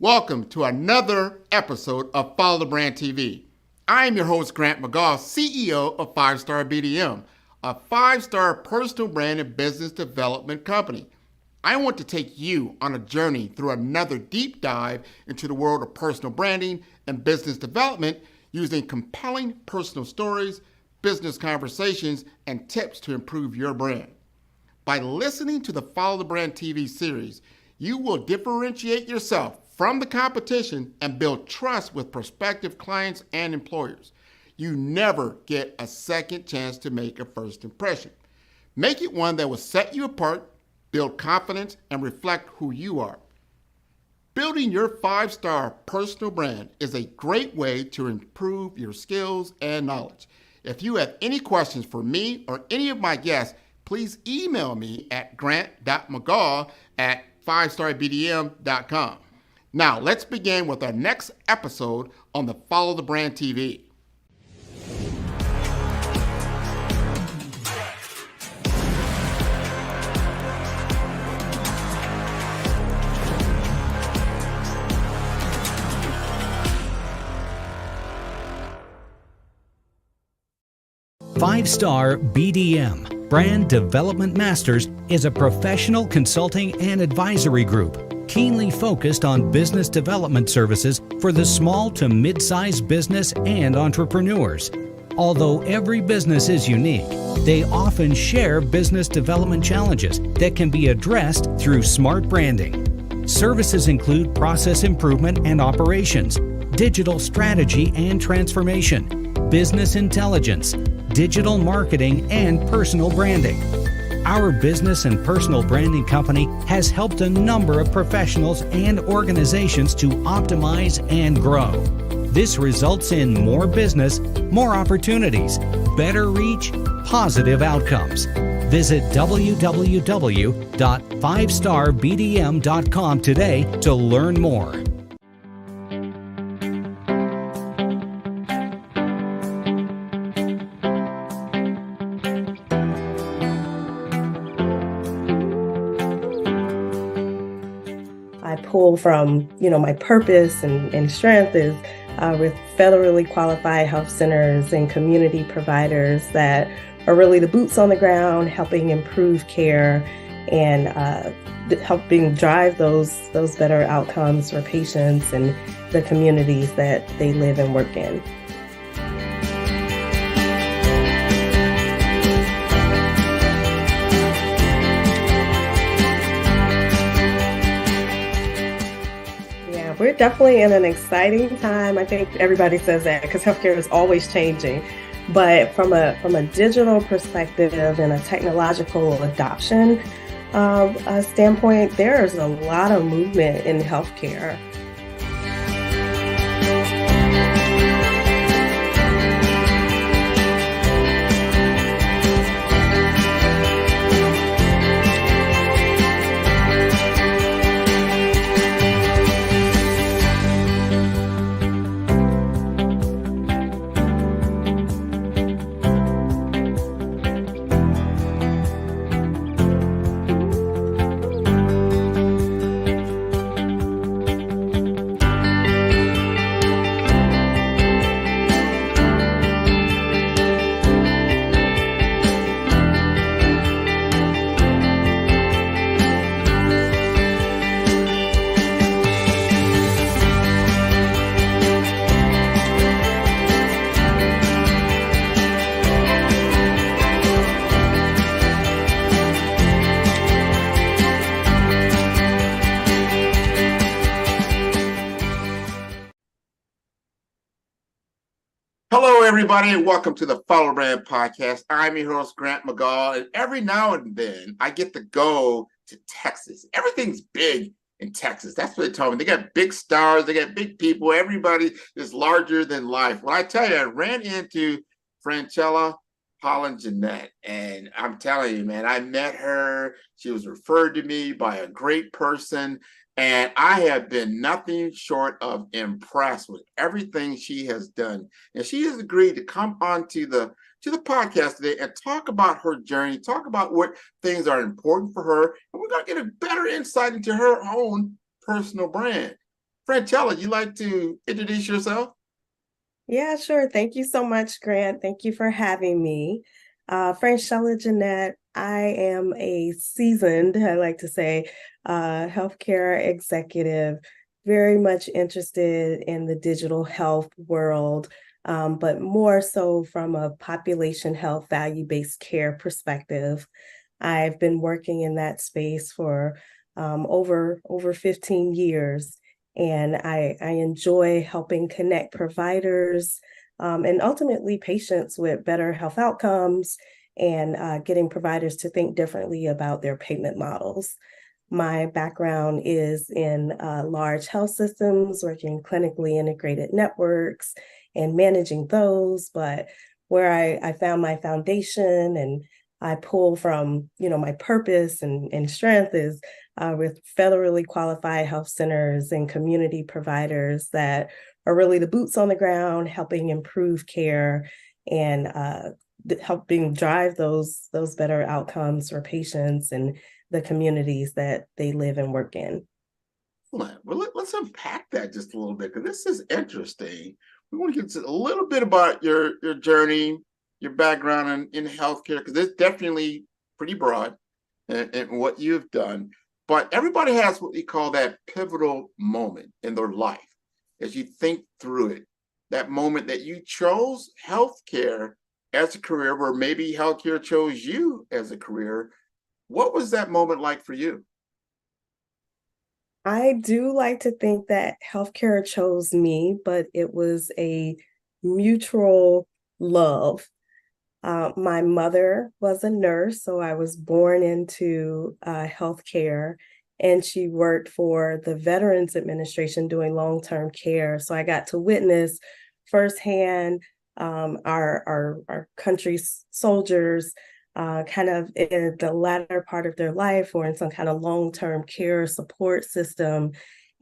Welcome to another episode of Follow the Brand TV. I am your host, Grant McGaugh, CEO of 5-Star BDM, a 5-star personal brand and business development company. I want to take you on a journey through another deep dive into the world of personal branding and business development using compelling personal stories, business conversations, and tips to improve your brand. By listening to the Follow the Brand TV series, you will differentiate yourself from the competition and build trust with prospective clients and employers. You never get a second chance to make a first impression. Make it one that will set you apart, build confidence, and reflect who you are. Building your 5-star personal brand is a great way to improve your skills and knowledge. If you have any questions for me or any of my guests, please email me at grant.mcgaugh@5starbdm.com. Now, let's begin with our next episode on the Follow the Brand TV. Five-Star BDM, Brand Development Masters, is a professional consulting and advisory group keenly focused on business development services for the small to mid-sized business and entrepreneurs. Although every business is unique, they often share business development challenges that can be addressed through smart branding. Services include process improvement and operations, digital strategy and transformation, business intelligence, digital marketing, and personal branding. Our business and personal branding company has helped a number of professionals and organizations to optimize and grow. This results in more business, more opportunities, better reach, positive outcomes. Visit www.5starbdm.com today to learn more. Pull from, my purpose and strength is with federally qualified health centers and community providers that are really the boots on the ground, helping improve care and helping drive those better outcomes for patients and the communities that they live and work in. We're definitely in an exciting time. I think everybody says that because healthcare is always changing. But from a digital perspective and a technological adoption standpoint, there's a lot of movement in healthcare. Hello, everybody, and welcome to the Follow the Brand Podcast. I'm your host, Grant McGaugh, and every now and then I get to go to Texas. Everything's big in Texas. That's what they told me. They got big stars. They got big people. Everybody is larger than life. Well, I tell you, I ran into Franchella Jennett, and I'm telling you, man, I met her. She was referred to me by a great person. And I have been nothing short of impressed with everything she has done. And she has agreed to come on to the podcast today and talk about her journey, talk about what things are important for her. And we're going to get a better insight into her own personal brand. Franchella, you like to introduce yourself? Yeah, sure. Thank you so much, Grant. Thank you for having me. Franchella Jennett, I am a seasoned, I like to say, healthcare executive, very much interested in the digital health world, but more so from a population health value-based care perspective. I've been working in that space for over 15 years. And I enjoy helping connect providers and ultimately patients with better health outcomes and getting providers to think differently about their payment models. My background is in large health systems, working clinically integrated networks and managing those, but where I found my foundation and I pull from, my purpose and strength is with federally qualified health centers and community providers that are really the boots on the ground, helping improve care and helping drive those better outcomes for patients and the communities that they live and work in. Well, let's unpack that just a little bit because this is interesting. We want to get a little bit about your journey, your background in healthcare, because it's definitely pretty broad in what you've done. But everybody has what we call that pivotal moment in their life as you think through it. That moment that you chose healthcare as a career, or maybe healthcare chose you as a career. What was that moment like for you? I do like to think that healthcare chose me, but it was a mutual love. My mother was a nurse, so I was born into healthcare, and she worked for the Veterans Administration doing long-term care. So I got to witness firsthand our country's soldiers kind of in the latter part of their life or in some kind of long-term care support system,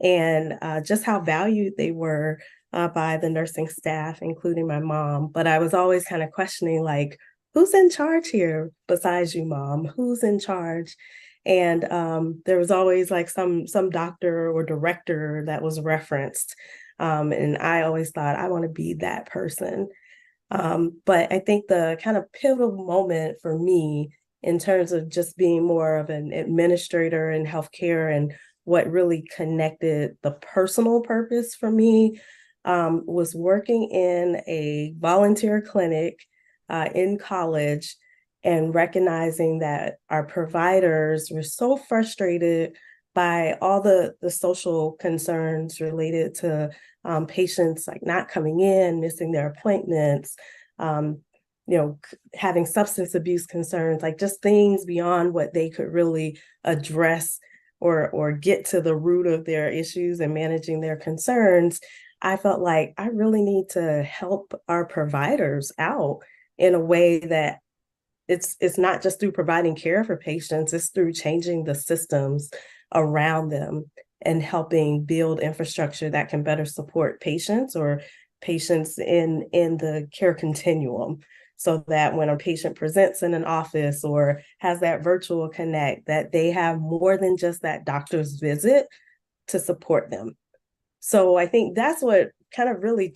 and just how valued they were by the nursing staff, including my mom. But I was always kind of questioning, like, who's in charge here besides you, mom? Who's in charge? And there was always like some doctor or director that was referenced. And I always thought, I want to be that person. But I think the kind of pivotal moment for me in terms of just being more of an administrator in healthcare and what really connected the personal purpose for me was working in a volunteer clinic in college and recognizing that our providers were so frustrated by all the social concerns related to patients like not coming in, missing their appointments, um, having substance abuse concerns, like just things beyond what they could really address or get to the root of their issues and managing their concerns. I felt like I really need to help our providers out in a way that it's not just through providing care for patients, it's through changing the systems around them and helping build infrastructure that can better support patients or patients in the care continuum, so that when a patient presents in an office or has that virtual connect, that they have more than just that doctor's visit to support them. So I think that's what kind of really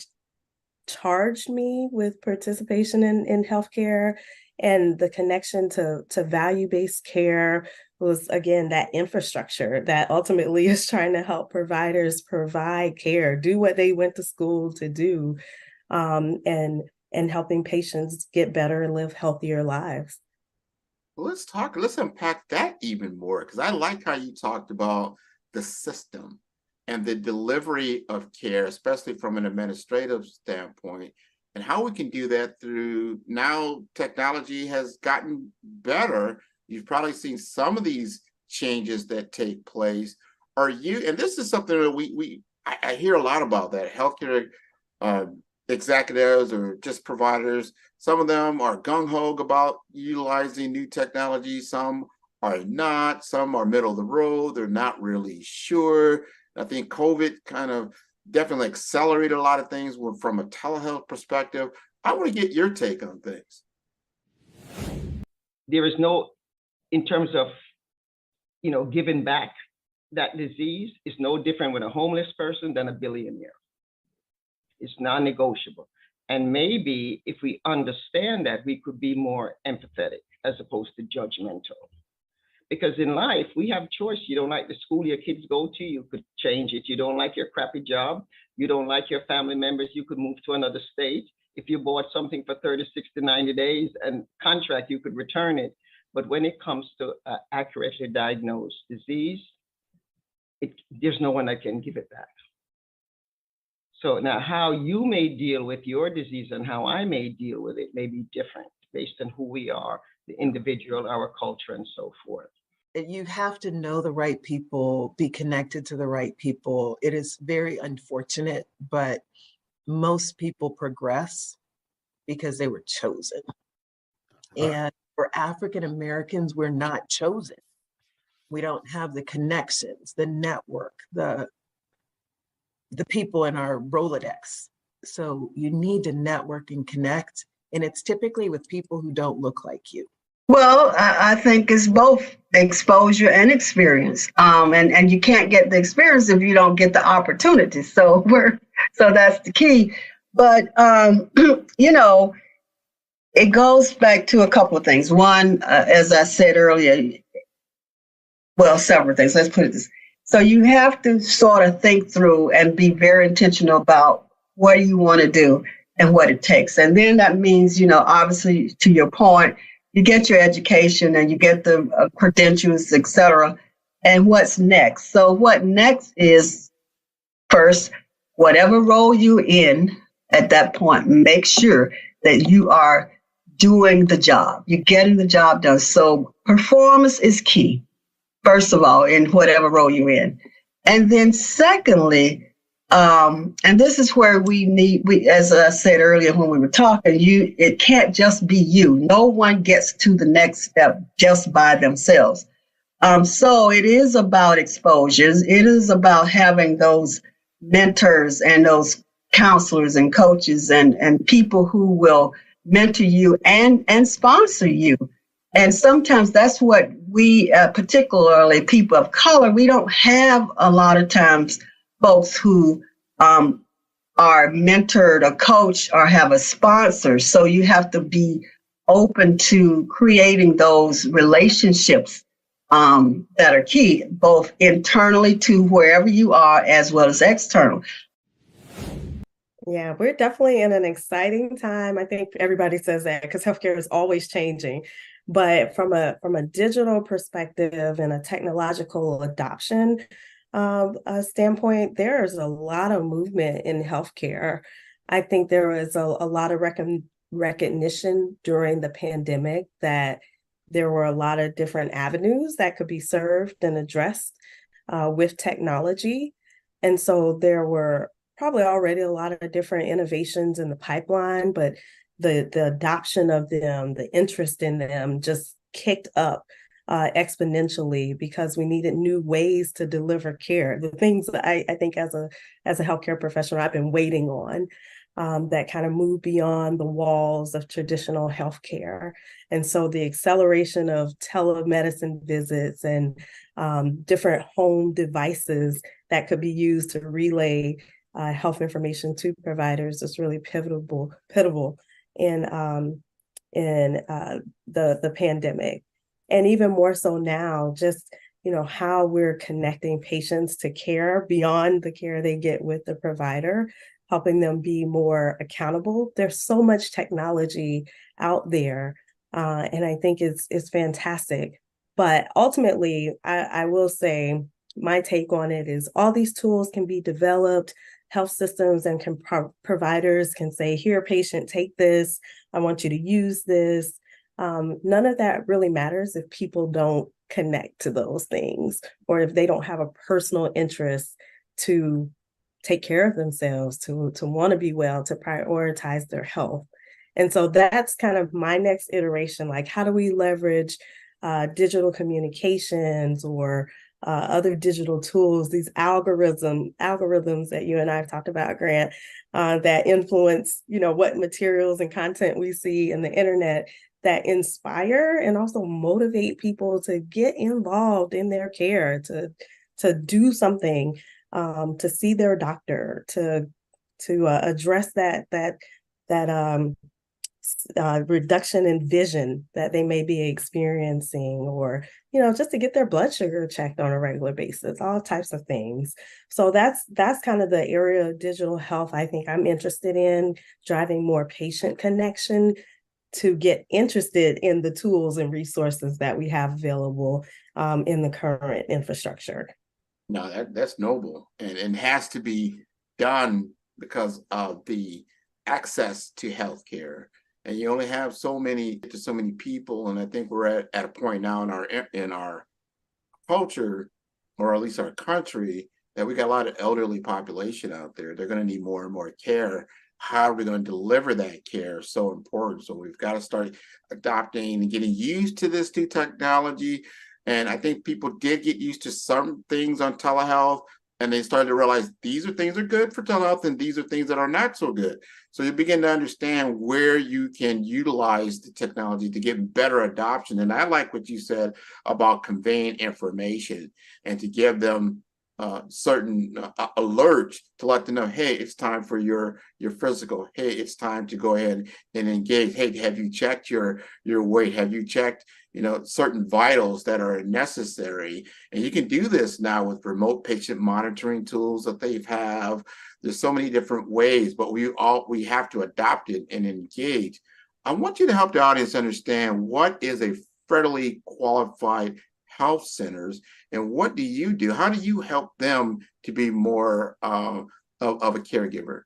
charged me with participation in healthcare, and the connection to value-based care was, again, that infrastructure that ultimately is trying to help providers provide care, do what they went to school to do, and helping patients get better and live healthier lives. Let's unpack that even more because I like how you talked about the system and the delivery of care, especially from an administrative standpoint, and how we can do that through now technology has gotten better. You've probably seen some of these changes that take place. Are you, and this is something that I hear a lot about that healthcare uh, executives or just providers. Some of them are gung-ho about utilizing new technology. Some are not. Some are middle of the road. They're not really sure. I think COVID kind of definitely accelerated a lot of things from a telehealth perspective. I want to get your take on things. There is no, in terms of, giving back that disease is no different with a homeless person than a billionaire. It's non-negotiable. And maybe if we understand that, we could be more empathetic as opposed to judgmental. Because in life, we have choice. You don't like the school your kids go to, you could change it. You don't like your crappy job, you don't like your family members, you could move to another state. If you bought something for 30, 60, 90 days and contract, you could return it. But when it comes to accurately diagnosed disease, there's no one that can give it back. So now how you may deal with your disease and how I may deal with it may be different based on who we are, the individual, our culture, and so forth. You have to know the right people, be connected to the right people. It is very unfortunate, but most people progress because they were chosen. And for African Americans, we're not chosen. We don't have the connections, the network, the people in our Rolodex. So you need to network and connect. And it's typically with people who don't look like you. Well, I think it's both exposure and experience. And you can't get the experience if you don't get the opportunity. So that's the key. But, it goes back to a couple of things. One, as I said earlier, well, several things. Let's put it this. So you have to sort of think through and be very intentional about what you want to do and what it takes. And then that means, obviously, to your point, you get your education and you get the credentials, et cetera. And what's next? So what next is, first, whatever role you're in at that point, make sure that you are doing the job. You're getting the job done. So performance is key, first of all, in whatever role you're in. And then secondly, and this is where we as I said earlier when we were talking, it can't just be you. No one gets to the next step just by themselves. So it is about exposures. It is about having those mentors and those counselors and coaches and people who will mentor you and sponsor you. And sometimes that's what we, particularly people of color, we don't have a lot of times folks who are mentored or coached or have a sponsor. So you have to be open to creating those relationships that are key, both internally to wherever you are as well as external. Yeah, we're definitely in an exciting time. I think everybody says that because healthcare is always changing. But from a digital perspective and a technological adoption standpoint, there's a lot of movement in healthcare. I think there was a lot of recognition during the pandemic that there were a lot of different avenues that could be served and addressed with technology. And so there were probably already a lot of different innovations in the pipeline, but the adoption of them, the interest in them just kicked up exponentially because we needed new ways to deliver care. The things that I think as a healthcare professional, I've been waiting on that kind of move beyond the walls of traditional healthcare. And so the acceleration of telemedicine visits and different home devices that could be used to relay health information to providers is really pivotal in the pandemic. And even more so now, just how we're connecting patients to care beyond the care they get with the provider, helping them be more accountable. There's so much technology out there, and I think it's fantastic. But ultimately, I will say my take on it is all these tools can be developed. Health systems and providers can say, here, patient, take this. I want you to use this. None of that really matters if people don't connect to those things or if they don't have a personal interest to take care of themselves, to want to be well, to prioritize their health. And so that's kind of my next iteration. Like, how do we leverage digital communications or other digital tools, these algorithms that you and I have talked about, Grant, that influence, what materials and content we see in the internet that inspire and also motivate people to get involved in their care, to to do something, to see their doctor, to address that reduction in vision that they may be experiencing, or just to get their blood sugar checked on a regular basis, all types of things. So that's kind of the area of digital health I think I'm interested in, driving more patient connection to get interested in the tools and resources that we have available in the current infrastructure. No, that's noble, and has to be done because of the access to healthcare. And you only have so many people, and I think we're at a point now in our culture, or at least our country, that we got a lot of elderly population out there. They're going to need more and more care. How are we going to deliver that care is so important. So we've got to start adopting and getting used to this new technology. And I think people did get used to some things on telehealth, and they started to realize these are things that are good for telehealth and these are things that are not so good. So you begin to understand where you can utilize the technology to get better adoption. And I like what you said about conveying information and to give them certain alerts to let them know, hey, it's time for your physical. Hey, it's time to go ahead and engage. Hey, have you checked your weight? Have you checked certain vitals that are necessary? And you can do this now with remote patient monitoring tools that they have. There's so many different ways, but we have to adopt it and engage. I want you to help the audience understand what is a federally qualified health centers and what do you do? How do you help them to be more of a caregiver?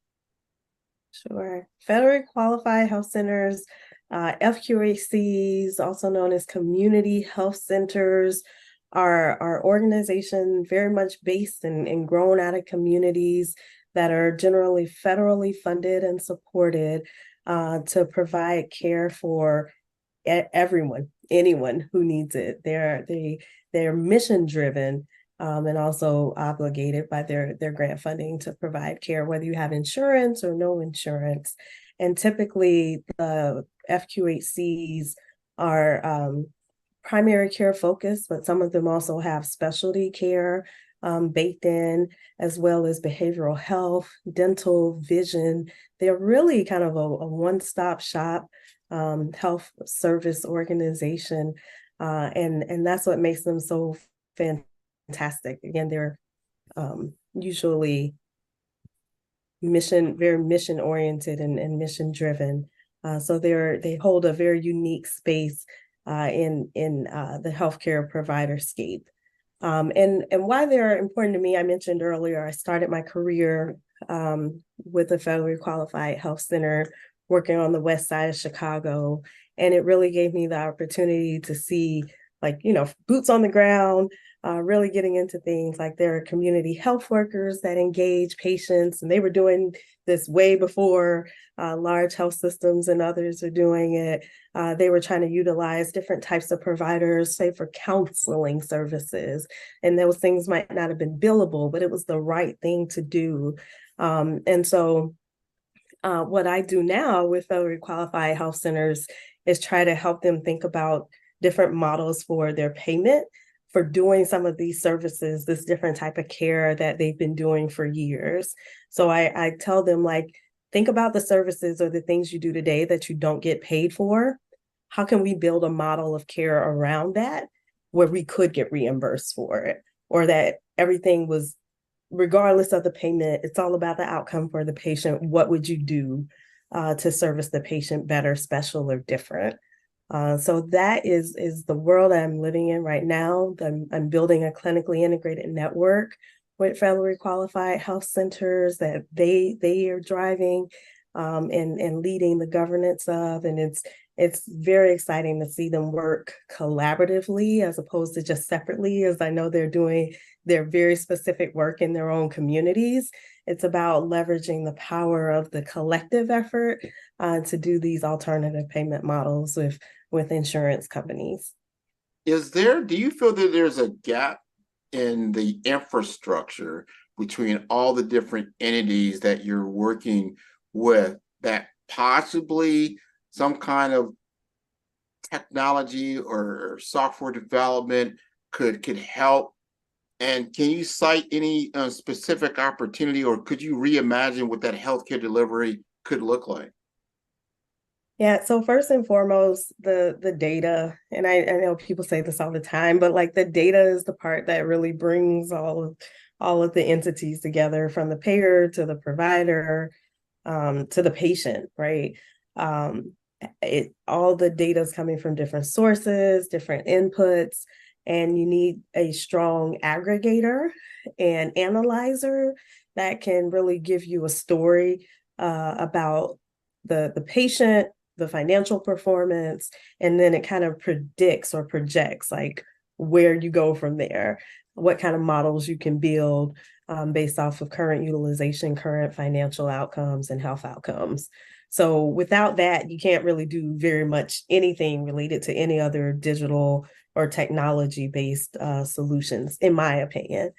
Sure. Federally qualified health centers, FQHCs, also known as community health centers, are organizations very much based and grown out of communities that are generally federally funded and supported to provide care for everyone, anyone who needs it. They're mission driven and also obligated by their grant funding to provide care, whether you have insurance or no insurance. And typically the FQHCs are primary care focused, but some of them also have specialty care baked in, as well as behavioral health, dental, vision. They're really kind of a one-stop shop health service organization. And that's what makes them so fantastic. Again, they're usually very mission oriented and mission driven. So they hold a very unique space in the healthcare provider scape. And why they're important to me, I mentioned earlier, I started my career with a federally qualified health center working on the west side of Chicago. And it really gave me the opportunity to see, boots on the ground, really getting into things like there are community health workers that engage patients, and they were doing this way before large health systems and others are doing it. They were trying to utilize different types of providers, say for counseling services, and those things might not have been billable, but it was the right thing to do. And so what I do now with federally qualified health centers is try to help them think about different models for their payment for doing some of these services, this different type of care that they've been doing for years. So I tell them, think about the services or the things you do today that you don't get paid for. How can we build a model of care around that where we could get reimbursed for it, or that everything was, regardless of the payment, it's all about the outcome for the patient. What would you do to service the patient better, special, or different? So that is the world I'm living in right now. I'm building a clinically integrated network with federally qualified health centers that they are driving and leading the governance of. And it's very exciting to see them work collaboratively as opposed to just separately, as I know they're doing their very specific work in their own communities. It's about leveraging the power of the collective effort to do these alternative payment models with insurance companies. Do you feel that there's a gap in the infrastructure between all the different entities that you're working with, that possibly some kind of technology or software development could help And can you cite any specific opportunity, or could you reimagine what that healthcare delivery could look like? Yeah, so first and foremost, the data, and I know people say this all the time, but like the data is the part that really brings all of the entities together, from the payer to the provider, to the patient, right? Um, all the data is coming from different sources, different inputs, and you need a strong aggregator and analyzer that can really give you a story about the patient, the financial performance, and then it kind of predicts or projects like where you go from there, what kind of models you can build based off of current utilization, current financial outcomes, and health outcomes. So without that, you can't really do very much anything related to any other digital or technology-based solutions, in my opinion.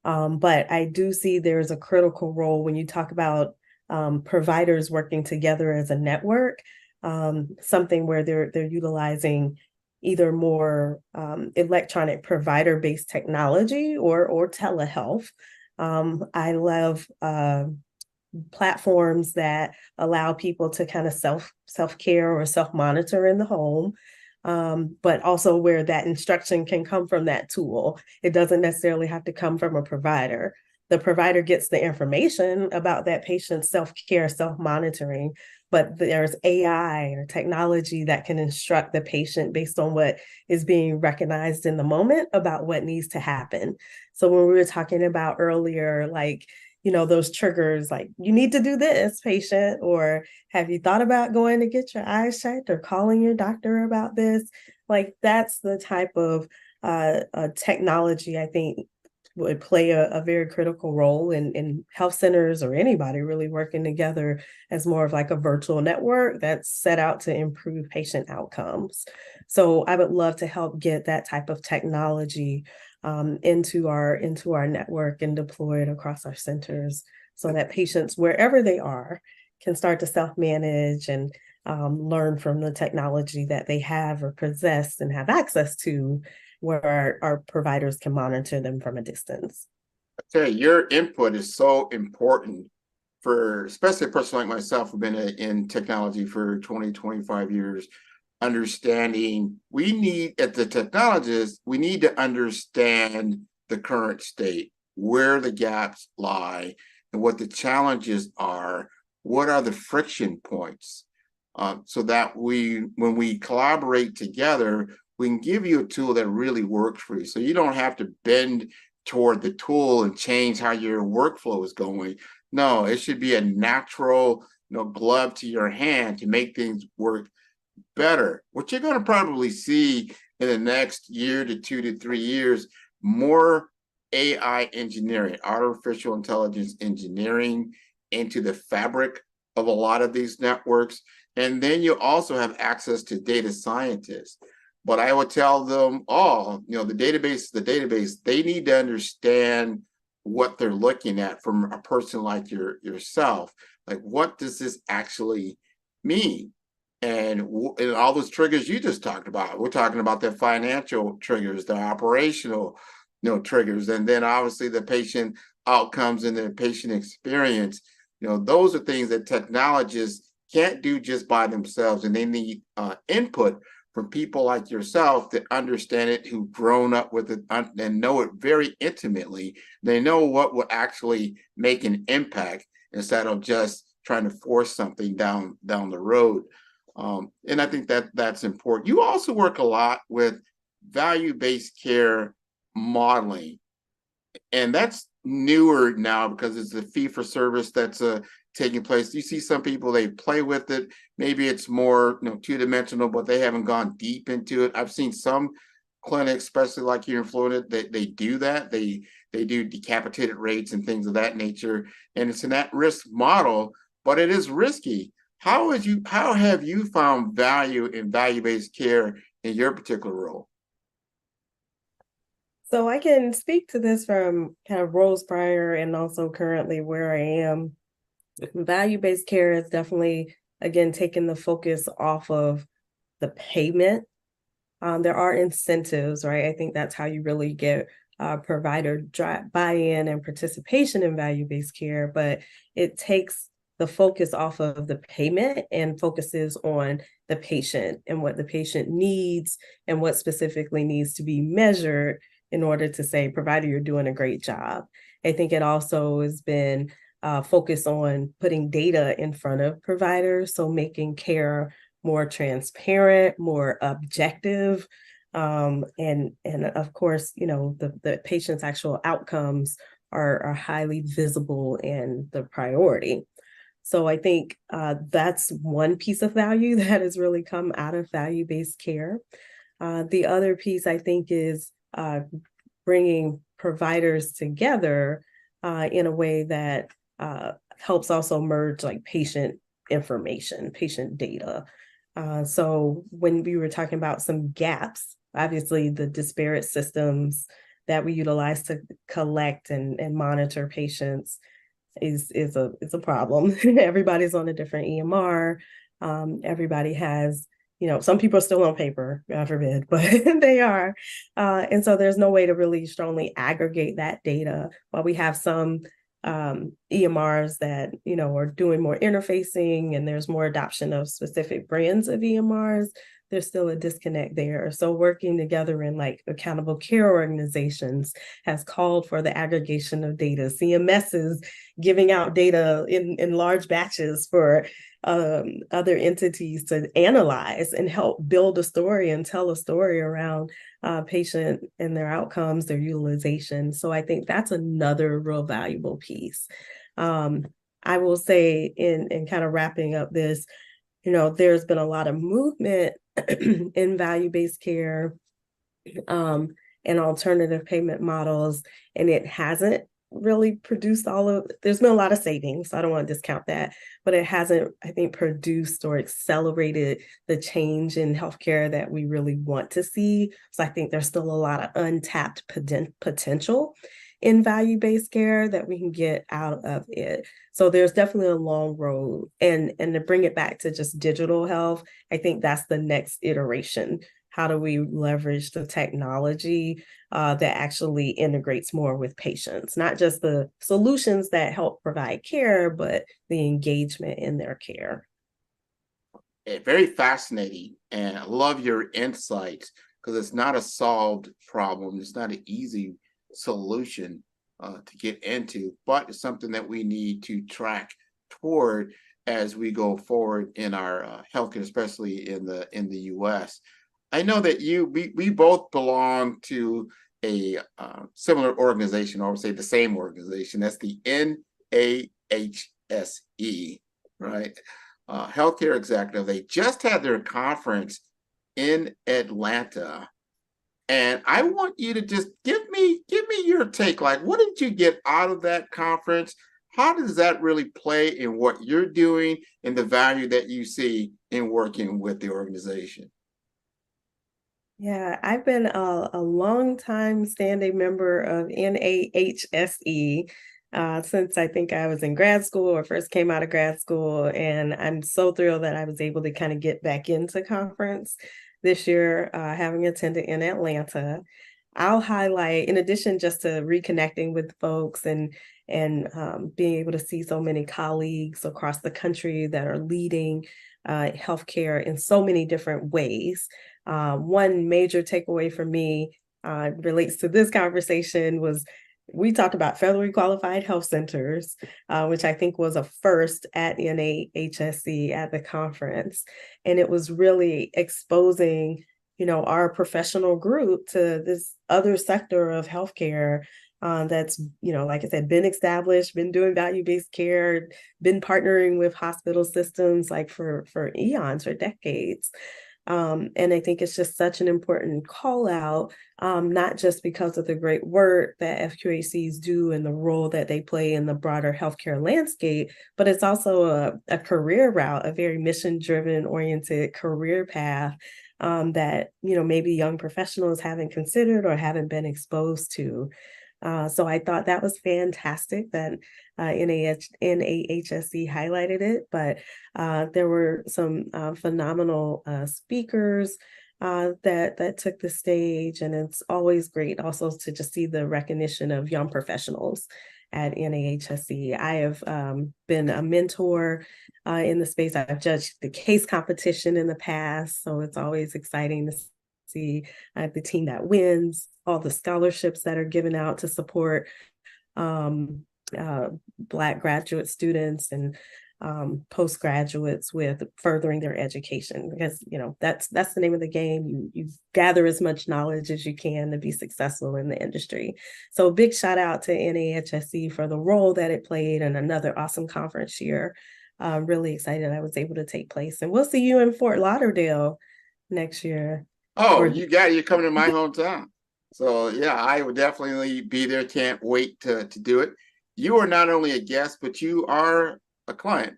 But I do see there's a critical role when you talk about providers working together as a network, something where they're utilizing either more electronic provider-based technology or telehealth. I love platforms that allow people to kind of self-care or self-monitor in the home, but also where that instruction can come from that tool. It doesn't necessarily have to come from a provider. The provider gets the information about that patient's self-care, self-monitoring, but there's AI or technology that can instruct the patient based on what is being recognized in the moment about what needs to happen. So when we were talking about earlier, like, those triggers, like, you need to do this, patient, or have you thought about going to get your eyes checked or calling your doctor about this? Like, that's the type of technology I think would play a very critical role in health centers or anybody really working together as more of like a virtual network that's set out to improve patient outcomes. So I would love to help get that type of technology into our network and deploy it across our centers so that patients, wherever they are, can start to self-manage and learn from the technology that they have or possess and have access to, where our providers can monitor them from a distance. Okay, your input is so important for especially a person like myself who've been in technology for 20, 25 years. Understanding we need, as the technologists, we need to understand the current state, where the gaps lie, and what the challenges are. What are the friction points? So that when we collaborate together, we can give you a tool that really works for you. So you don't have to bend toward the tool and change how your workflow is going. No, it should be a natural, glove to your hand to make things work better. What you're going to probably see in the next year to 2 to 3 years, more AI engineering, artificial intelligence engineering into the fabric of a lot of these networks. And then you also have access to data scientists. But I would tell them all, the database is the database. They need to understand what they're looking at from a person like yourself. Like, what does this actually mean? And all those triggers you just talked about. We're talking about the financial triggers, the operational, triggers, and then obviously the patient outcomes and the patient experience. Those are things that technologists can't do just by themselves, and they need input from people like yourself that understand it, who've grown up with it and know it very intimately. They know what will actually make an impact instead of just trying to force something down the road. And I think that's important. You also work a lot with value-based care modeling, and that's newer now because it's a fee-for-service that's taking place. You see some people, they play with it. Maybe it's more two-dimensional, but they haven't gone deep into it. I've seen some clinics, especially like here in Florida, they do that. They do decapitated rates and things of that nature, and it's an at-risk model, but it is risky. How have you found value in value-based care in your particular role? So I can speak to this from kind of roles prior and also currently where I am. Value-based care is definitely, again, taking the focus off of the payment. There are incentives, right? I think that's how you really get provider buy-in and participation in value-based care, but it takes the focus off of the payment and focuses on the patient and what the patient needs and what specifically needs to be measured in order to say, provider, you're doing a great job. I think it also has been focused on putting data in front of providers, so making care more transparent, more objective, and of course, the patient's actual outcomes are highly visible and the priority. So I think that's one piece of value that has really come out of value-based care. The other piece, I think, is bringing providers together in a way that helps also merge like patient information, patient data. So when we were talking about some gaps, obviously the disparate systems that we utilize to collect and monitor patients is a problem. Everybody's on a different EMR. Everybody has, some people are still on paper, God forbid, but they are. And so there's no way to really strongly aggregate that data. While we have some EMRs that, are doing more interfacing and there's more adoption of specific brands of EMRs, there's still a disconnect there. So working together in like accountable care organizations has called for the aggregation of data. CMS is giving out data in large batches for other entities to analyze and help build a story and tell a story around patient and their outcomes, their utilization. So I think that's another real valuable piece. I will say in kind of wrapping up this, there's been a lot of movement in value-based care and alternative payment models, and it hasn't really produced there's been a lot of savings, so I don't want to discount that, but it hasn't, I think, produced or accelerated the change in healthcare that we really want to see. So I think there's still a lot of untapped potential in value-based care that we can get out of it. So there's definitely a long road. And to bring it back to just digital health, I think that's the next iteration. How do we leverage the technology that actually integrates more with patients, not just the solutions that help provide care, but the engagement in their care? Very fascinating. And I love your insights because it's not a solved problem. It's not an easy solution to get into, but it's something that we need to track toward as we go forward in our healthcare, especially in the US. I know that we both belong to a similar organization, or say the same organization. That's the NAHSE, right? Healthcare Executive. They just had their conference in Atlanta. And I want you to just give me your take. Like, what did you get out of that conference? How does that really play in what you're doing and the value that you see in working with the organization? Yeah, I've been a long time standing member of NAHSE since I think I was in grad school or first came out of grad school. And I'm so thrilled that I was able to kind of get back into conference this year, having attended in Atlanta. I'll highlight, in addition just to reconnecting with folks and being able to see so many colleagues across the country that are leading healthcare in so many different ways. One major takeaway for me relates to this conversation was we talked about federally qualified health centers, which I think was a first at NAHSE at the conference. And it was really exposing, our professional group to this other sector of healthcare that's, like I said, been established, been doing value-based care, been partnering with hospital systems like for eons, for decades. And I think it's just such an important call out, not just because of the great work that FQHCs do and the role that they play in the broader healthcare landscape, but it's also a career route, a very mission-driven oriented career path that, maybe young professionals haven't considered or haven't been exposed to. So I thought that was fantastic that NAHSE highlighted it, but there were some phenomenal speakers that took the stage. And it's always great also to just see the recognition of young professionals at NAHSE. I have been a mentor in the space. I've judged the case competition in the past, so it's always exciting to see the team that wins, all the scholarships that are given out to support Black graduate students and postgraduates with furthering their education, because that's the name of the game. You gather as much knowledge as you can to be successful in the industry. So big shout out to NAHSE for the role that it played, and another awesome conference year. I'm really excited I was able to take place, and we'll see you in Fort Lauderdale next year. Oh, you're coming to my hometown. So yeah, I will definitely be there. Can't wait to do it. You are not only a guest, but you are a client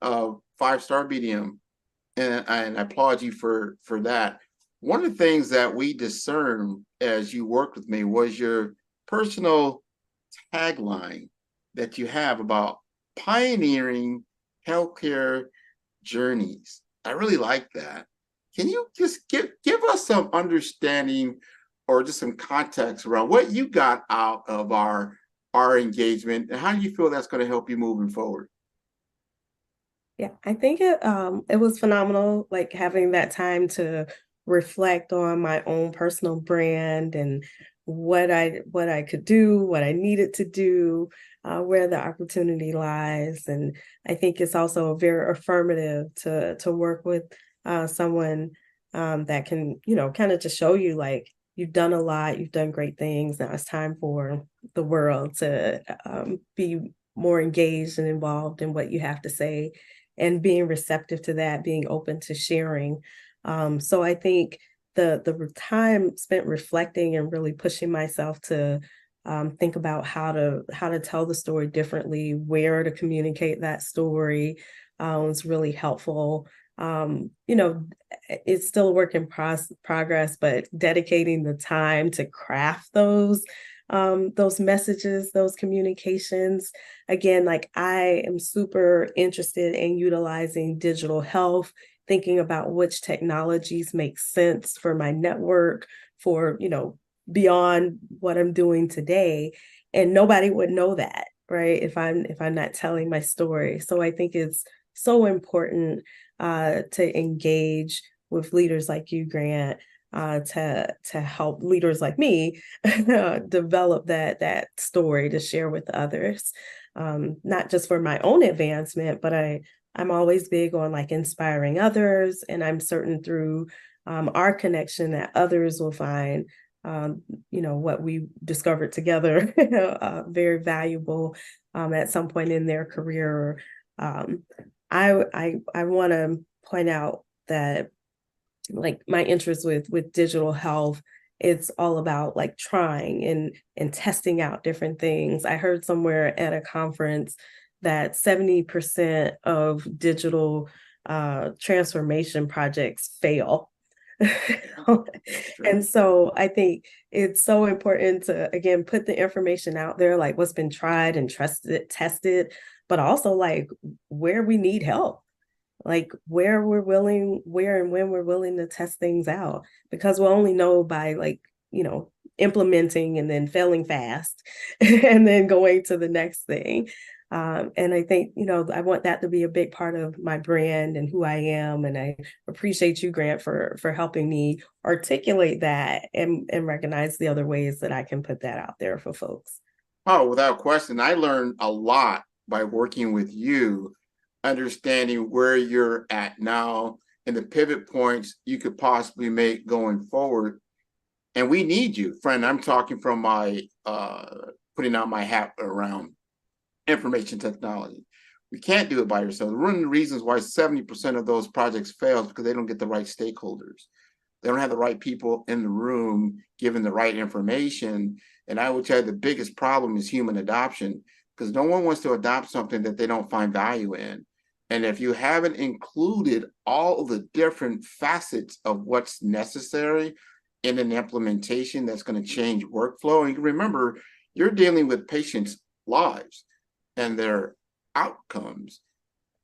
of 5-Star BDM, and I applaud you for that. One of the things that we discerned as you worked with me was your personal tagline that you have about pioneering healthcare journeys. I really like that. Can you just give us some understanding or just some context around what you got out of our engagement, and how do you feel that's going to help you moving forward? Yeah, I think it was phenomenal, like having that time to reflect on my own personal brand and what I could do, what I needed to do, where the opportunity lies. And I think it's also very affirmative to work with someone that can, kind of just show you like you've done a lot, you've done great things. Now it's time for the world to be more engaged and involved in what you have to say, and being receptive to that, being open to sharing. So I think the time spent reflecting and really pushing myself to think about how to tell the story differently, where to communicate that story was really helpful. It's still a work in progress, but dedicating the time to craft those messages, those communications. Again, like I am super interested in utilizing digital health, thinking about which technologies make sense for my network, for, beyond what I'm doing today. And nobody would know that, right, if I'm not telling my story. So I think it's so important to engage with leaders like you, Grant, to help leaders like me develop that story to share with others, not just for my own advancement, but I'm always big on like inspiring others, and I'm certain through our connection that others will find what we discovered together very valuable at some point in their career. I want to point out that like my interest with digital health, it's all about like trying and testing out different things. I heard somewhere at a conference that 70% of digital transformation projects fail. And so I think it's so important to, again, put the information out there, like what's been tried and tested, but also like where we need help, like where and when we're willing to test things out, because we'll only know by like, implementing and then failing fast and then going to the next thing. And I think, I want that to be a big part of my brand and who I am. And I appreciate you, Grant, for helping me articulate that and recognize the other ways that I can put that out there for folks. Oh, without question. I learned a lot by working with you, understanding where you're at now and the pivot points you could possibly make going forward. And we need you, friend. I'm talking from my putting out my hat around information technology. We can't do it by yourself. One of the reasons why 70% of those projects fail is because they don't get the right stakeholders. They don't have the right people in the room giving the right information. And I would tell you the biggest problem is human adoption, because no one wants to adopt something that they don't find value in. And if you haven't included all the different facets of what's necessary in an implementation that's going to change workflow, and you remember, you're dealing with patients' lives and their outcomes.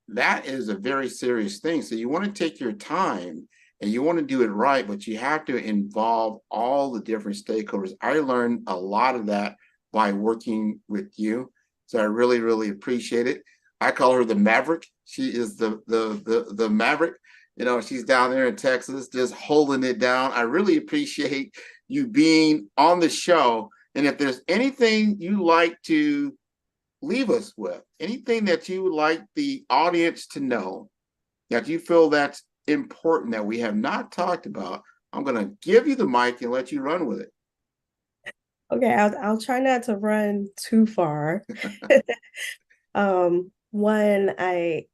That is a very serious thing. So you want to take your time and you want to do it right, but you have to involve all the different stakeholders. I learned a lot of that by working with you. So I really, really appreciate it. I call her the Maverick. She is the Maverick. You know, she's down there in Texas, just holding it down. I really appreciate you being on the show. And if there's anything you like to leave us with, anything that you would like the audience to know, that you feel that's important that we have not talked about, I'm going to give you the mic and let you run with it. Okay, I'll try not to run too far. One, I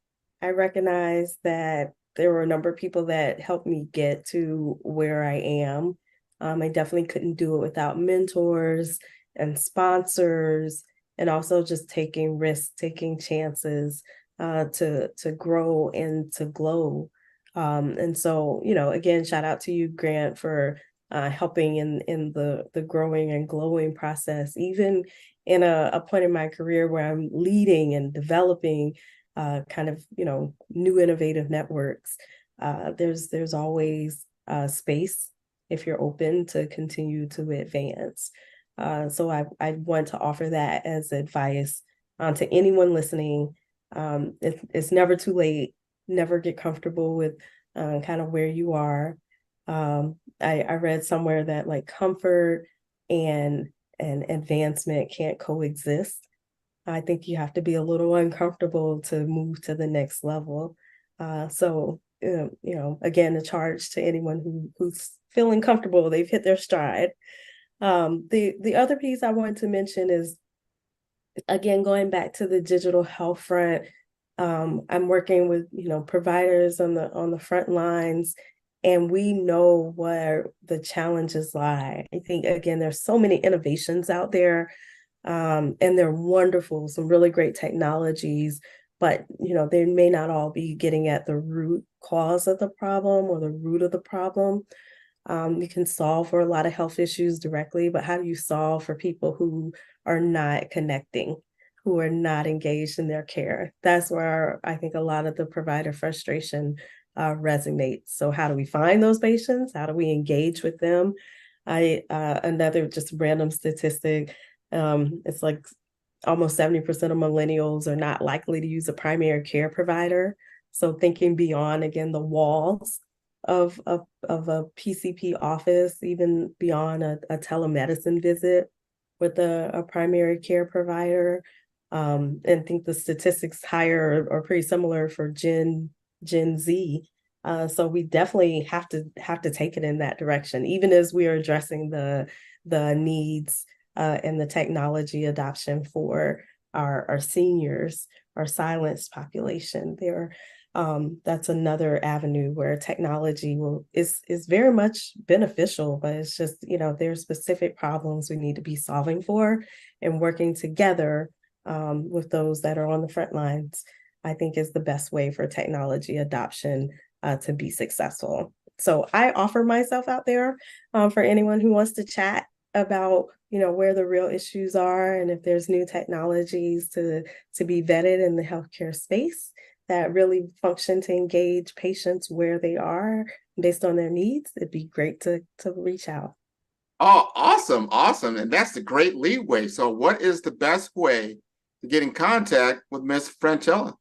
recognize that there were a number of people that helped me get to where I am. I definitely couldn't do it without mentors and sponsors, and also just taking risks, taking chances to grow and to glow. And so, you know, again, shout out to you, Grant, for helping in the growing and glowing process, even in a point in my career where I'm leading and developing kind of, you know, new innovative networks. There's always space if you're open to continue to advance. So I want to offer that as advice to anyone listening. It's never too late. Never get comfortable with kind of where you are. I read somewhere that like comfort and advancement can't coexist. I think you have to be a little uncomfortable to move to the next level. So, you know, again, a charge to anyone who's feeling comfortable, they've hit their stride. The other piece I wanted to mention is, again, going back to the digital health front. I'm working with, you know, providers on the front lines, and we know where the challenges lie. I think, again, there's so many innovations out there, and they're wonderful, some really great technologies, but, you know, they may not all be getting at the root cause of the problem or the root of the problem. You can solve for a lot of health issues directly, but how do you solve for people who are not connecting, who are not engaged in their care? That's where I think a lot of the provider frustration resonates. So how do we find those patients? How do we engage with them? Another just random statistic, it's like almost 70% of millennials are not likely to use a primary care provider. So thinking beyond, again, the walls of a PCP office, even beyond a telemedicine visit with a primary care provider. And think the statistics higher or pretty similar for Gen Z. So we definitely have to take it in that direction, even as we are addressing the needs and the technology adoption for our seniors, our silenced population. That's another avenue where technology is very much beneficial, but it's just, you know, there's specific problems we need to be solving for, and working together with those that are on the front lines, I think, is the best way for technology adoption to be successful. So I offer myself out there for anyone who wants to chat about, you know, where the real issues are, and if there's new technologies to be vetted in the healthcare space that really function to engage patients where they are based on their needs. It'd be great to reach out. Oh, awesome. Awesome. And that's the great leeway. So what is the best way to get in contact with Miss Franchella?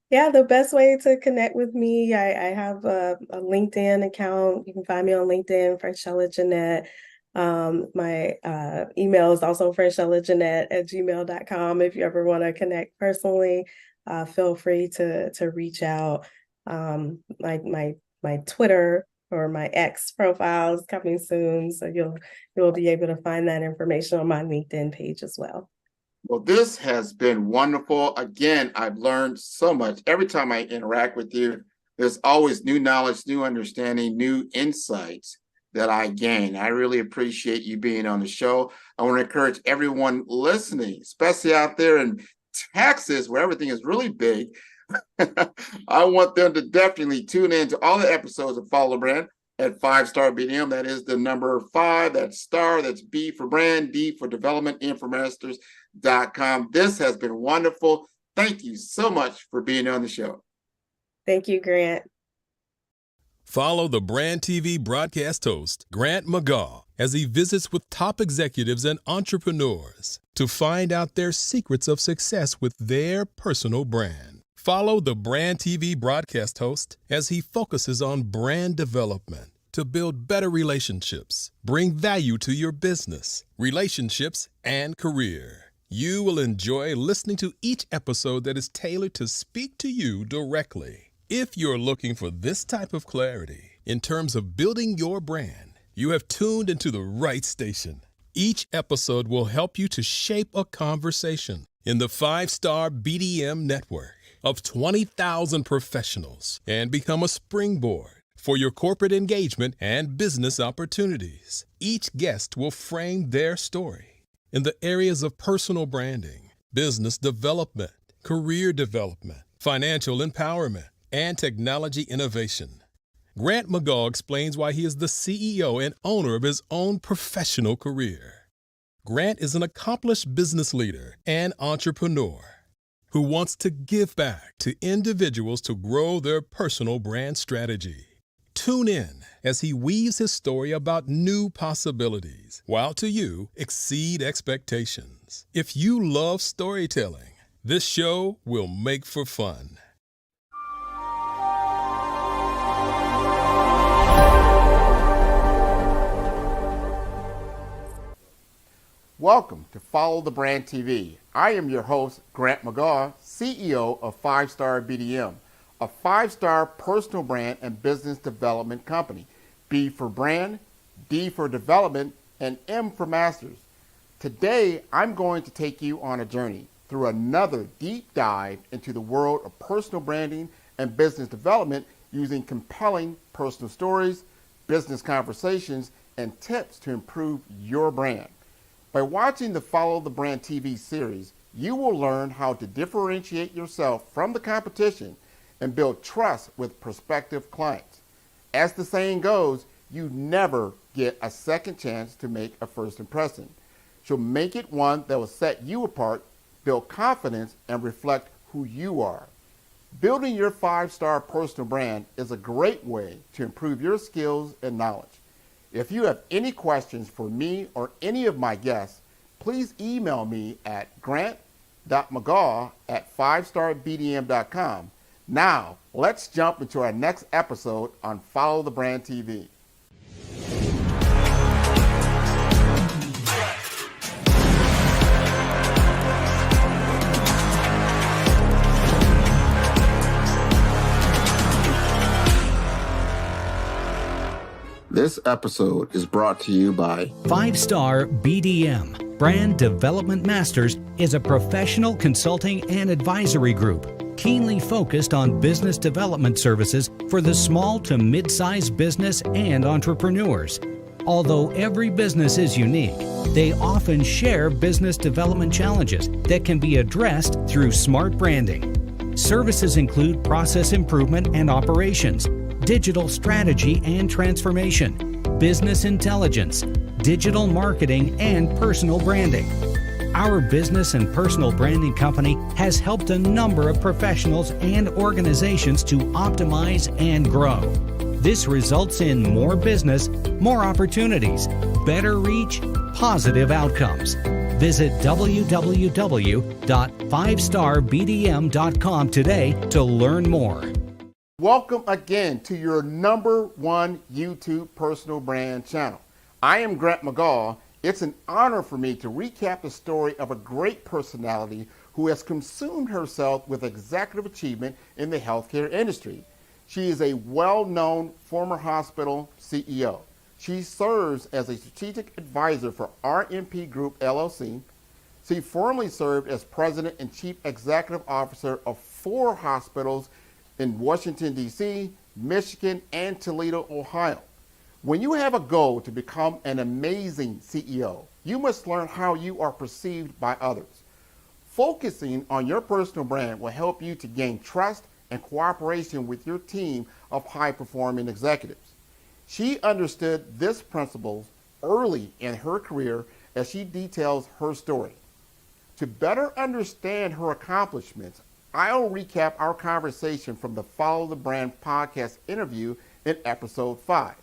Yeah, the best way to connect with me, I have a LinkedIn account. You can find me on LinkedIn, Franchella Jennett. My email is also franchellajennett@gmail.com. If you ever want to connect personally, feel free to reach out. My Twitter or my X profile is coming soon, so you'll be able to find that information on my LinkedIn page as well. Well, this has been wonderful. Again, I've learned so much. Every time I interact with you, there's always new knowledge, new understanding, new insights that I gain. I really appreciate you being on the show. I want to encourage everyone listening, especially out there in Texas, where everything is really big. I want them to definitely tune in to all the episodes of Follow the Brand at 5-Star BDM. That is the number 5, that's star, that's B for brand, D for development, Infomasters.com. This has been wonderful. Thank you so much for being on the show. Thank you, Grant. Follow the Brand TV broadcast host, Grant McGaw, as he visits with top executives and entrepreneurs to find out their secrets of success with their personal brand. Follow the Brand TV broadcast host as he focuses on brand development to build better relationships, bring value to your business, relationships, and career. You will enjoy listening to each episode that is tailored to speak to you directly. If you're looking for this type of clarity in terms of building your brand, you have tuned into the right station. Each episode will help you to shape a conversation in the 5-Star BDM network of 20,000 professionals and become a springboard for your corporate engagement and business opportunities. Each guest will frame their story in the areas of personal branding, business development, career development, financial empowerment, and technology innovation. Grant McGaw explains why he is the CEO and owner of his own professional career. Grant is an accomplished business leader and entrepreneur who wants to give back to individuals to grow their personal brand strategy. Tune in as he weaves his story about new possibilities, while to you exceed expectations. If you love storytelling, this show will make for fun. Welcome to Follow the Brand TV. I am your host, Grant McGaw, CEO of 5-Star BDM, a 5-star personal brand and business development company. B for brand, D for development, and M for masters. Today, I'm going to take you on a journey through another deep dive into the world of personal branding and business development using compelling personal stories, business conversations, and tips to improve your brand. By watching the Follow the Brand TV series, you will learn how to differentiate yourself from the competition and build trust with prospective clients. As the saying goes, you never get a second chance to make a first impression. So make it one that will set you apart, build confidence, and reflect who you are. Building your 5-star personal brand is a great way to improve your skills and knowledge. If you have any questions for me or any of my guests, please email me at grant.mcgaw@5starbdm.com. Now, let's jump into our next episode on Follow the Brand TV. This episode is brought to you by 5-Star BDM, Brand Development Masters, is a professional consulting and advisory group keenly focused on business development services for the small to mid-sized business and entrepreneurs. Although every business is unique, they often share business development challenges that can be addressed through smart branding. Services include process improvement and operations, digital strategy and transformation, business intelligence, digital marketing, and personal branding. Our business and personal branding company has helped a number of professionals and organizations to optimize and grow. This results in more business, more opportunities, better reach, positive outcomes. Visit www.5starbdm.com today to learn more. Welcome again to your #1 YouTube personal brand channel. I am Grant McGaw. It's an honor for me to recap the story of a great personality who has consumed herself with executive achievement in the healthcare industry. She is a well-known former hospital CEO. She serves as a strategic advisor for RMP Group LLC. She formerly served as president and chief executive officer of 4 hospitals in Washington, D.C., Michigan, and Toledo, Ohio. When you have a goal to become an amazing CEO, you must learn how you are perceived by others. Focusing on your personal brand will help you to gain trust and cooperation with your team of high-performing executives. She understood this principle early in her career as she details her story. To better understand her accomplishments, I'll recap our conversation from the Follow the Brand podcast interview in episode 5.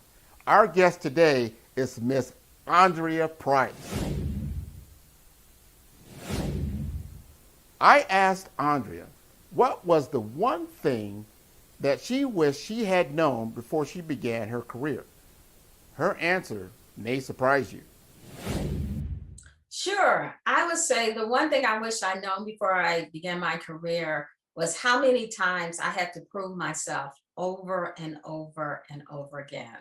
Our guest today is Miss Andrea Price. I asked Andrea what was the one thing that she wished she had known before she began her career. Her answer may surprise you. Sure. I would say the one thing I wish I'd known before I began my career was how many times I had to prove myself over and over and over again.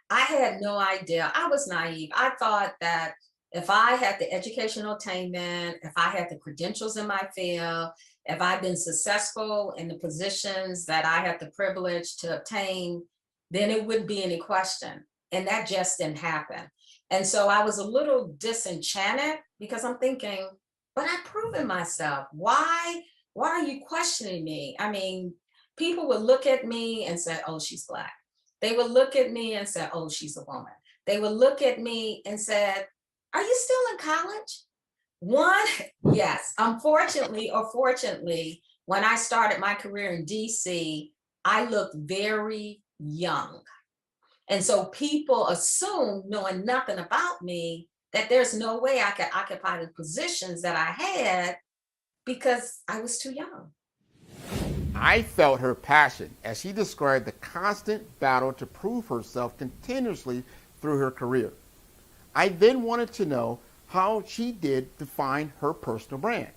I had no idea. I was naive. I thought that if I had the educational attainment, if I had the credentials in my field, if I'd been successful in the positions that I had the privilege to obtain, then it wouldn't be any question. And that just didn't happen. And so I was a little disenchanted because I'm thinking, but I've proven myself. Why are you questioning me? I mean, people would look at me and say, oh, she's Black. They would look at me and say, oh, she's a woman. They would look at me and said, are you still in college? One, yes, unfortunately or fortunately, when I started my career in DC, I looked very young. And so people assume, knowing nothing about me, that there's no way I could occupy the positions that I had because I was too young. I felt her passion as she described the constant battle to prove herself continuously through her career. I then wanted to know how she did to find her personal brand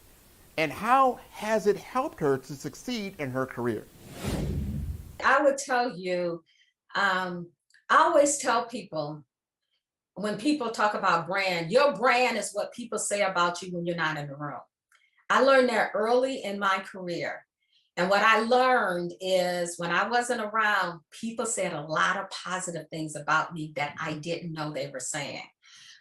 and how has it helped her to succeed in her career. I would tell you, I always tell people when people talk about brand, your brand is what people say about you when you're not in the room. I learned that early in my career. And what I learned is when I wasn't around, people said a lot of positive things about me that I didn't know they were saying.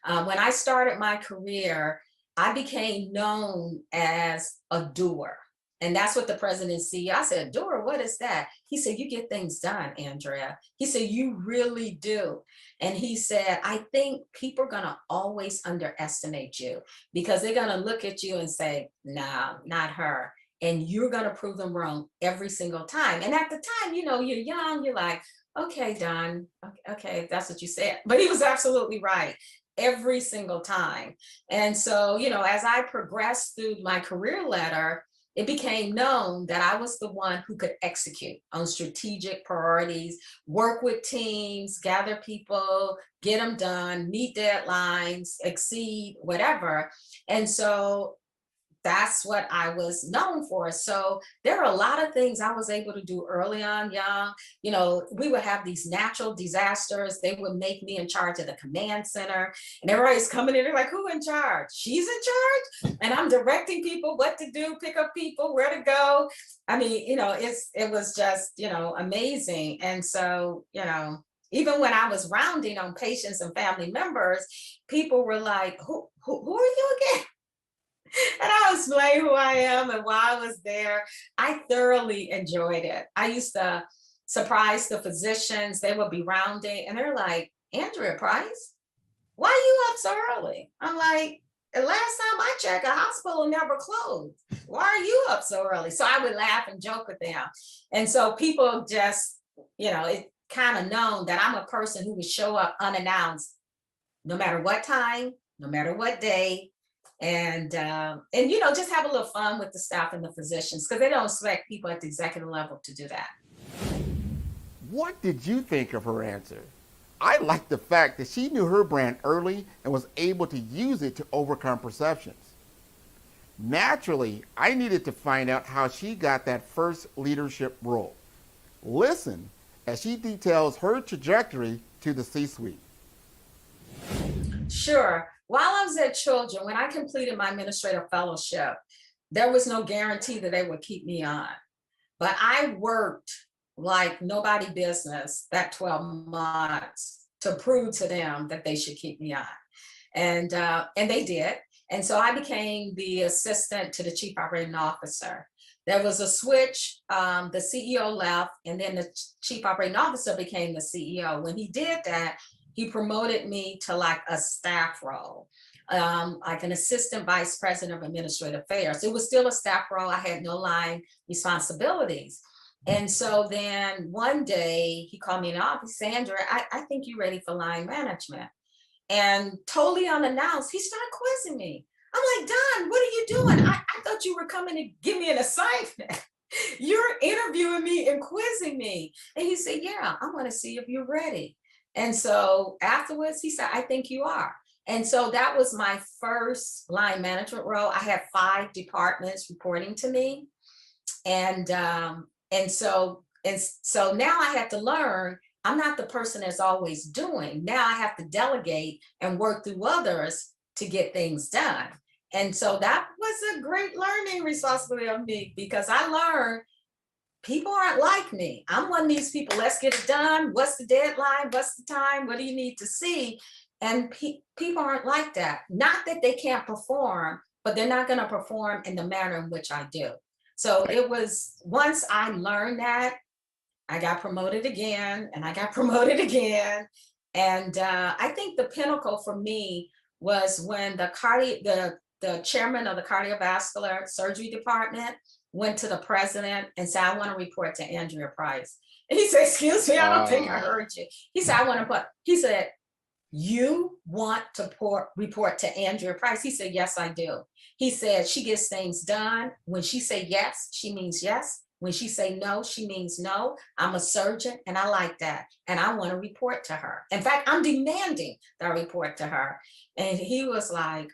When I started my career, I became known as a doer. And that's what the president CEO, I said, doer, what is that? He said, you get things done, Andrea. He said, you really do. And he said, I think people are going to always underestimate you because they're going to look at you and say, no, not her. And you're going to prove them wrong every single time. And at the time, you know, you're young, you're like, okay, Don, okay, that's what you said. But he was absolutely right every single time. And so, you know, as I progressed through my career ladder, it became known that I was the one who could execute on strategic priorities, work with teams, gather people, get them done, meet deadlines, exceed, whatever. And so that's what I was known for. So there are a lot of things I was able to do early on, young. You know, we would have these natural disasters. They would make me in charge of the command center. And everybody's coming in, they're like, who in charge? She's in charge? And I'm directing people what to do, pick up people, where to go. I mean, you know, it was just, you know, amazing. And so, you know, even when I was rounding on patients and family members, people were like, who are you again? And I'll explain who I am and why I was there. I thoroughly enjoyed it. I used to surprise the physicians. They would be rounding and they're like, Andrea Price, why are you up so early? I'm like, the last time I checked, a hospital never closed. Why are you up so early? So I would laugh and joke with them. And so people just, you know, it kind of known that I'm a person who would show up unannounced, no matter what time, no matter what day. And you know, just have a little fun with the staff and the physicians because they don't expect people at the executive level to do that. What did you think of her answer? I like the fact that she knew her brand early and was able to use it to overcome perceptions. Naturally, I needed to find out how she got that first leadership role. Listen as she details her trajectory to the C-suite. Sure. While I was at Children, when I completed my administrative fellowship, there was no guarantee that they would keep me on. But I worked like nobody business that 12 months to prove to them that they should keep me on. And they did. And so I became the assistant to the chief operating officer. There was a switch, the CEO left, and then the chief operating officer became the CEO. When he did that, he promoted me to like a staff role, like an assistant vice president of administrative affairs. It was still a staff role. I had no line responsibilities. And so then one day he called me in the office, Sandra, I think you're ready for line management. And totally unannounced, he started quizzing me. I'm like, Don, what are you doing? I thought you were coming to give me an assignment. You're interviewing me and quizzing me. And he said, yeah, I want to see if you're ready. And so afterwards, he said, I think you are. And so that was my first line management role. I had 5 departments reporting to me. And so now I have to learn, I'm not the person that's always doing. Now I have to delegate and work through others to get things done. And so that was a great learning responsibility of me, because I learned people aren't like me. I'm one of these people, let's get it done. What's the deadline? What's the time? What do you need to see? And people aren't like that. Not that they can't perform, but they're not going to perform in the manner in which I do. So it was, once I learned that, I got promoted again, and I got promoted again. And I think the pinnacle for me was when the chairman of the cardiovascular surgery department went to the president and said, I want to report to Andrea Price. And he said, excuse me, I don't think I heard you. He said, he said, you want to report to Andrea Price? He said, yes, I do. He said, she gets things done. When she say yes, she means yes. When she say no, she means no. I'm a surgeon and I like that. And I want to report to her. In fact, I'm demanding that I report to her. And he was like,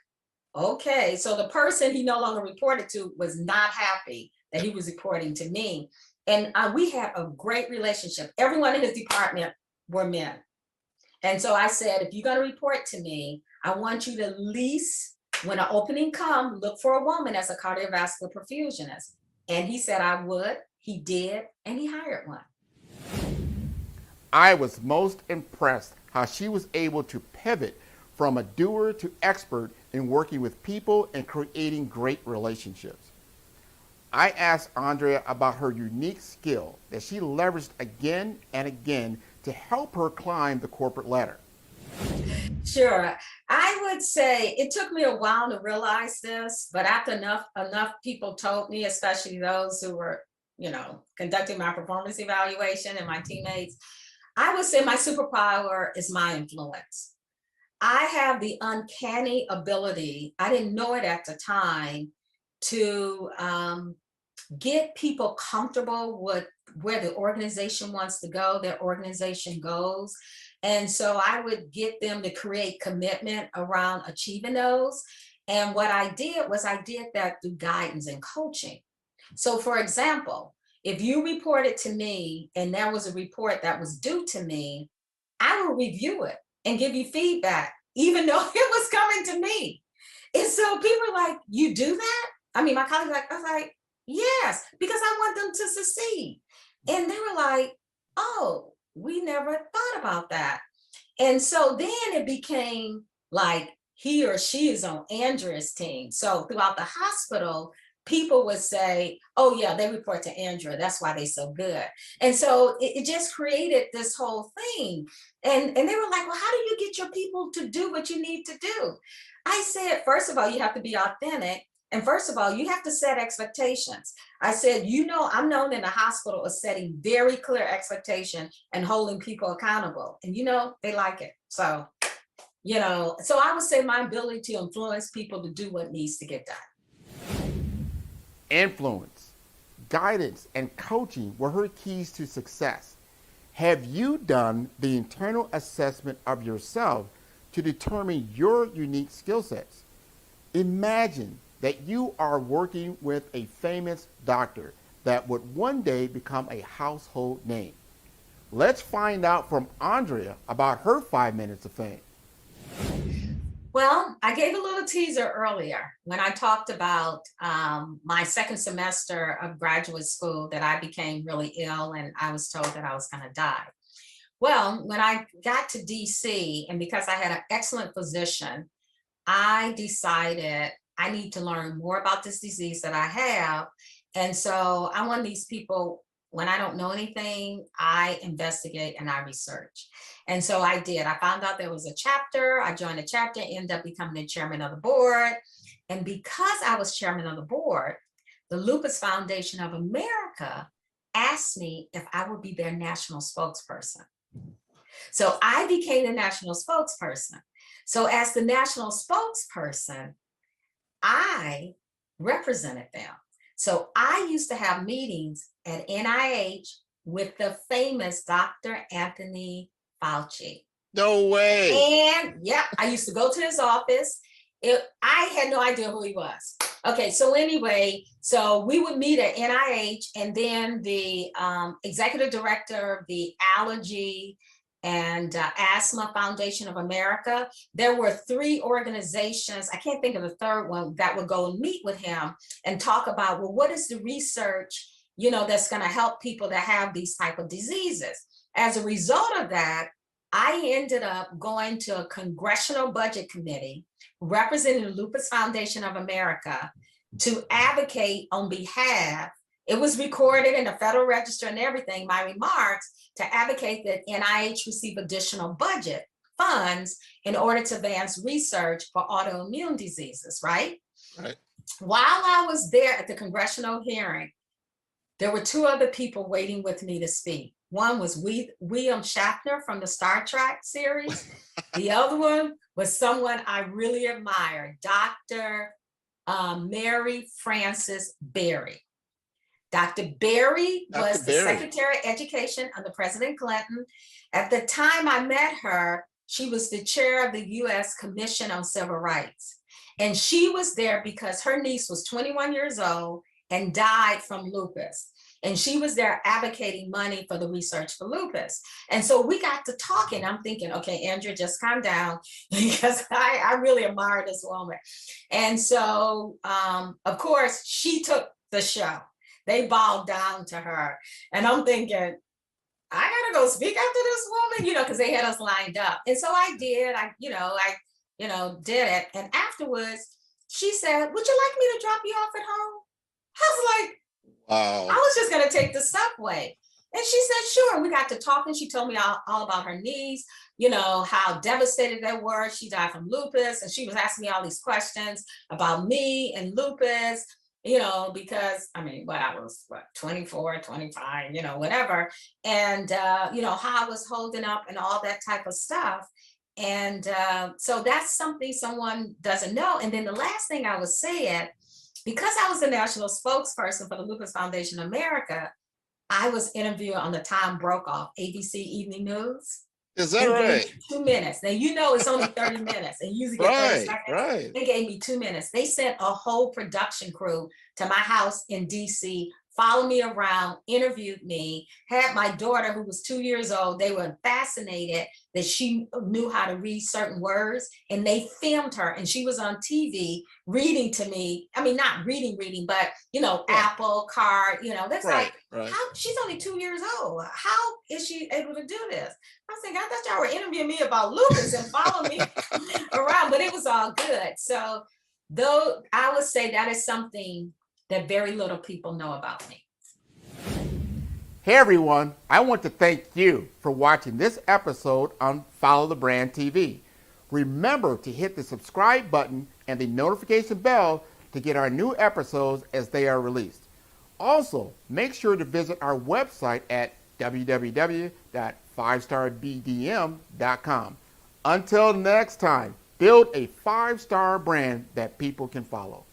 okay. So the person he no longer reported to was not happy that he was reporting to me. And we had a great relationship. Everyone in his department were men. And so I said, if you're going to report to me, I want you to at least, when an opening comes, look for a woman as a cardiovascular perfusionist. And he said I would. He did, and he hired one. I was most impressed how she was able to pivot from a doer to expert in working with people and creating great relationships. I asked Andrea about her unique skill that she leveraged again and again to help her climb the corporate ladder. Sure. I would say it took me a while to realize this, but after enough people told me, especially those who were, conducting my performance evaluation and my teammates, I would say my superpower is my influence. I have the uncanny ability, I didn't know it at the time, to get people comfortable with where the organization wants to go, their organization goes. And so I would get them to create commitment around achieving those. And what I did was I did that through guidance and coaching. So for example, if you reported to me and there was a report that was due to me, I will review it and give you feedback, even though it was coming to me. And so people are like, you do that? I mean, my colleagues I was like, yes, because I want them to succeed. And they were like, oh, we never thought about that. And so then it became like he or she is on Andrea's team. So throughout the hospital, people would say, oh yeah, they report to Andrea. That's why they're so good. And so it just created this whole thing. And they were like, well, how do you get your people to do what you need to do? I said, first of all, you have to be authentic. And first of all, you have to set expectations. I said, I'm known in the hospital as setting very clear expectation and holding people accountable. And they like it. So, so I would say my ability to influence people to do what needs to get done. Influence, guidance, and coaching were her keys to success. Have you done the internal assessment of yourself to determine your unique skill sets? Imagine that you are working with a famous doctor that would one day become a household name. Let's find out from Andrea about her 5 minutes of fame. Well, I gave a little teaser earlier when I talked about my second semester of graduate school that I became really ill and I was told that I was going to die. Well, when I got to DC, and because I had an excellent physician, I decided I need to learn more about this disease that I have. And so I'm one of these people, when I don't know anything, I investigate and I research. And so I did. I found out there was a chapter. I joined the chapter, ended up becoming the chairman of the board. And because I was chairman of the board, the Lupus Foundation of America asked me if I would be their national spokesperson. So I became the national spokesperson. So as the national spokesperson, I represented them. So I used to have meetings at NIH with the famous Dr. Anthony Fauci. No way. And yeah, I used to go to his office. I had no idea who he was. Okay, so anyway, so we would meet at NIH, and then the executive director of the Allergy and Asthma Foundation of America. There were 3 organizations, I can't think of the third one, that would go and meet with him and talk about, well, what is the research, that's going to help people that have these type of diseases. As a result of that, I ended up going to a congressional budget committee representing the Lupus Foundation of America to advocate on behalf. It was recorded in the Federal Register and everything, my remarks, to advocate that NIH receive additional budget funds in order to advance research for autoimmune diseases, right? Right. While I was there at the congressional hearing, there were 2 other people waiting with me to speak. One was William Shatner from the Star Trek series. The other one was someone I really admired, Dr. Mary Frances Berry. Dr. Berry was the Secretary of Education under President Clinton. At the time I met her, she was the chair of the U.S. Commission on Civil Rights. And she was there because her niece was 21 years old and died from lupus. And she was there advocating money for the research for lupus. And so we got to talking. I'm thinking, okay, Andrea, just calm down, because I really admire this woman. And so, of course, she took the show. They bowed down to her. And I'm thinking, I gotta go speak after this woman, because they had us lined up. And so I did, I did it. And afterwards, she said, would you like me to drop you off at home? I was like, wow. I was just gonna take the subway. And she said, sure. And we got to talking. She told me all about her niece, how devastated they were. She died from lupus. And she was asking me all these questions about me and lupus, because I was 24, 25, whatever. And, how I was holding up and all that type of stuff. And so that's something someone doesn't know. And then the last thing I was saying, because I was the national spokesperson for the Lupus Foundation of America, I was interviewed on the Tom Brokaw ABC Evening News. Is that right? 2 minutes. Now, it's only 30 minutes and usually get 30 seconds. Right. They gave me 2 minutes. They sent a whole production crew to my house in DC, followed me around, interviewed me, had my daughter who was 2 years old. They were fascinated that she knew how to read certain words, and they filmed her, and she was on TV reading to me. Not reading, but, Apple card, that's right. How she's only 2 years old. How is she able to do this? I was thinking, I thought y'all were interviewing me about lupus and following me around, but it was all good. So though I would say that is something that very little people know about me. Hey everyone, I want to thank you for watching this episode on Follow the Brand TV. Remember to hit the subscribe button and the notification bell to get our new episodes as they are released. Also, make sure to visit our website at www.5starbdm.com. Until next time, build a 5-star brand that people can follow.